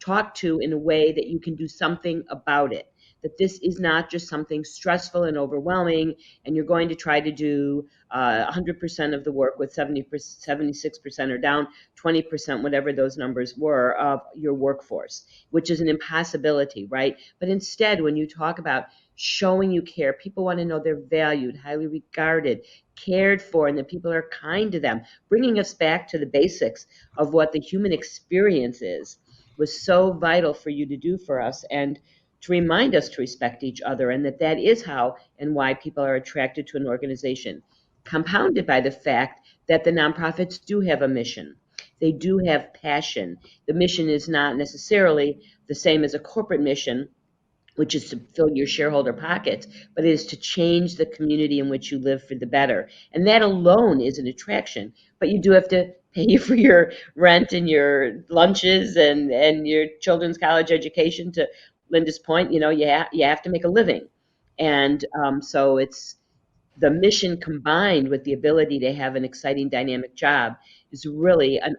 talked to in a way that you can do something about it, that this is not just something stressful and overwhelming, and you're going to try to do 100% of the work with 76% or down 20%, whatever those numbers were, of your workforce, which is an impossibility, right? But instead, when you talk about showing you care, people want to know they're valued, highly regarded, cared for, and that people are kind to them, bringing us back to the basics of what the human experience is, was so vital for you to do for us, and to remind us to respect each other, and that that is how and why people are attracted to an organization, compounded by the fact that the nonprofits do have a mission. They do have passion. The mission is not necessarily the same as a corporate mission, which is to fill your shareholder pockets, but it is to change the community in which you live for the better. And that alone is an attraction, but you do have to pay for your rent and your lunches and your children's college education. To Linda's point, you know, you have to make a living. And so it's the mission combined with the ability to have an exciting, dynamic job is really an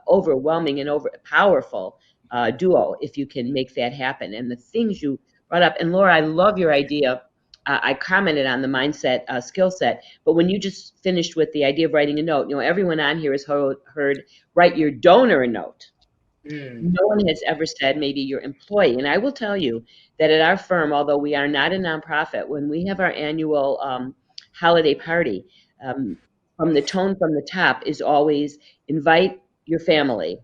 overwhelming and powerful duo if you can make that happen. And the things you brought up, and Laura, I love your idea. I commented on the mindset skill set, but when you just finished with the idea of writing a note, everyone on here has heard write your donor a note. No one has ever said maybe your employee. And I will tell you that at our firm, although we are not a nonprofit, when we have our annual holiday party, from the tone from the top is always invite your family.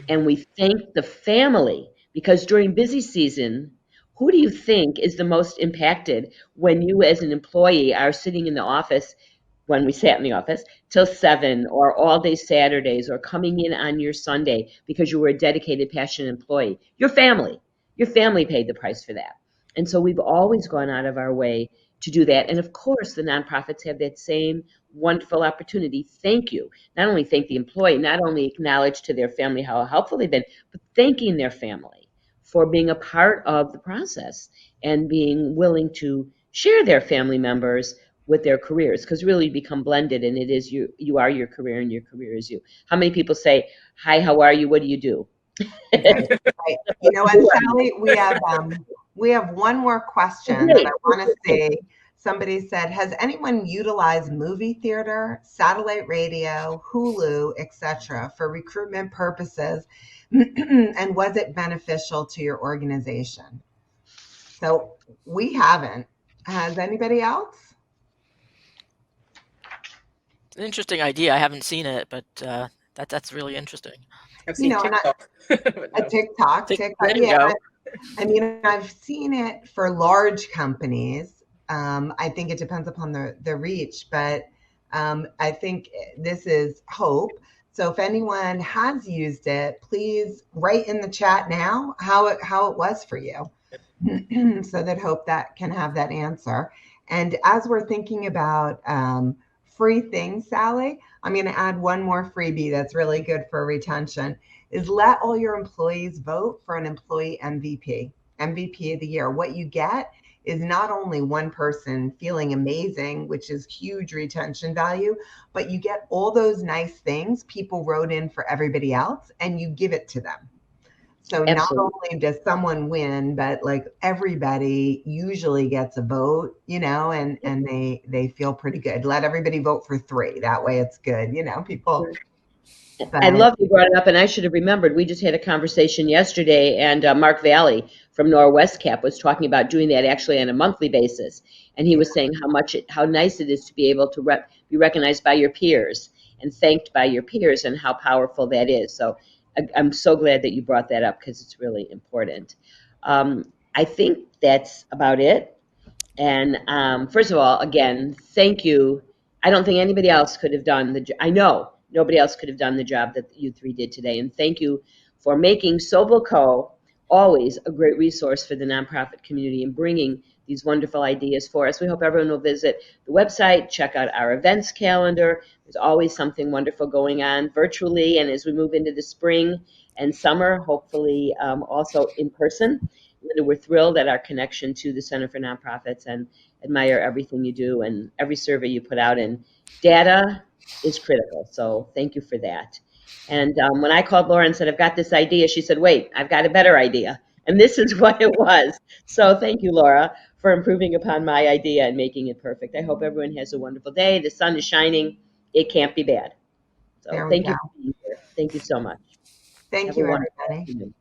And we thank the family because during busy season, who do you think is the most impacted when you as an employee are sitting in the office when we sat in the office till 7 or all day Saturdays or coming in on your Sunday because you were a dedicated, passionate employee? Your family. Your family paid the price for that. And so we've always gone out of our way to do that. And of course, the nonprofits have that same wonderful opportunity. Thank you. Not only thank the employee, not only acknowledge to their family how helpful they've been, but thanking their family for being a part of the process and being willing to share their family members with their careers, because really you become blended and it is you are your career and your career is you. How many people say, hi, how are you? What do you do? Right, right. You know what, Sally, we have one more question that I want to say. Somebody said, has anyone utilized movie theater, satellite radio, Hulu, etc. for recruitment purposes? And was it beneficial to your organization? So we haven't. Has anybody else? It's an interesting idea. I haven't seen it, but that's really interesting. I've seen TikTok. A TikTok. There you Yeah. go. I mean, I've seen it for large companies. I think it depends upon the reach, but I think this is hope. So if anyone has used it, please write in the chat now how it was for you, so that Hope that can have that answer. And as we're thinking about free things, Sally, I'm going to add one more freebie that's really good for retention. Is let all your employees vote for an employee MVP of the year. What you get is not only one person feeling amazing, which is huge retention value, but you get all those nice things people wrote in for everybody else and you give it to them. So Absolutely. Not only does someone win, but like everybody usually gets a vote, and they feel pretty good. Let everybody vote for 3. That way it's good, people. I love you brought it up, and I should have remembered. We just had a conversation yesterday, and Mark Valley from Norwest Cap was talking about doing that actually on a monthly basis, and he was saying how nice it is to be able to be recognized by your peers and thanked by your peers, and how powerful that is. So I'm so glad that you brought that up because it's really important. I think that's about it. And first of all, again, thank you. I don't think anybody else could have done I know nobody else could have done the job that you 3 did today. And thank you for making Sobel Co. always a great resource for the nonprofit community and bringing these wonderful ideas for us. We hope everyone will visit the website, check out our events calendar. There's always something wonderful going on virtually. And as we move into the spring and summer, hopefully also in person. We're thrilled at our connection to the Center for Nonprofits and admire everything you do and every survey you put out. And data is critical. So thank you for that. And when I called Laura and said, I've got this idea, she said, wait, I've got a better idea. And this is what it was. So thank you, Laura, for improving upon my idea and making it perfect. I hope everyone has a wonderful day. The sun is shining. It can't be bad. So thank you for being here. Thank you so much. Thank you, everybody.